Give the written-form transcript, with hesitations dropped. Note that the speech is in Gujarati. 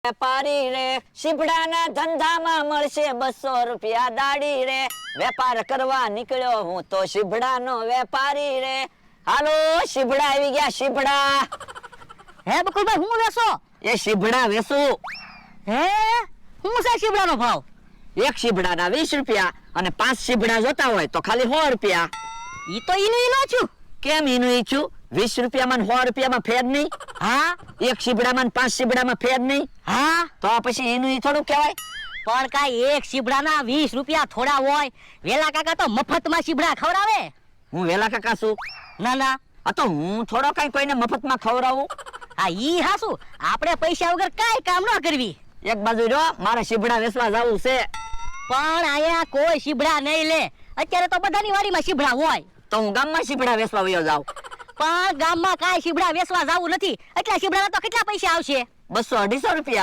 વેપારી રે શીભડાના ધંધામાં મળશે 200 રૂપિયા દાડી રે, વેપાર કરવા નીકળ્યો હું તો શીભડાનો વેપારી રે, હાલો શીભડા આવી ગયા શીભડા. હે બકુલભાઈ હું વેસો? એ શીભડા વેસું. હે હું છે શીબડાનો ભાવ? એક શીભડાના 20 રૂપિયા અને 5 શીભડા જોતા હોય તો ખાલી 100 રૂપિયા. ઈ તો ઈનો છું. કેમ ઈનું ઈચ્છું? 20 રૂપિયામાં 100 રૂપિયામાં ફેર નહીં? હા એક શીભડામાં 5 શીભડામાં ફેર નહીં? હા તો પછી ઈનું ઈ થોડું કહેવાય? પણ કાઈ એક શીબડાના 20 રૂપિયા થોડા હોય? વેલા કાકા તો મફતમાં શીબડા ખવડાવે. હું વેલા કાકા છું? ના ના આ તો હું થોડો કઈ કોઈને મફતમાં ખવડાવું? હા ઈ હાસુ આપણે પૈસા વગર કાઈ કામ ન કરવી. એક બાજુ જો મારે શીભડા વેચવા જાવું છે. પણ આયા કોઈ શીબડા નહીં લે. અત્યારે તો બધાની વાડીમાં શીબડા હોય. તો હું ગામમાં શીભડા વેચવા વયો જાઉં. પણ ગામમાં કાઈ શીબડા વેચવા જાવું નથી. એટલા શીબડાના તો કેટલા પૈસા આવશે? 200-250 રૂપિયા.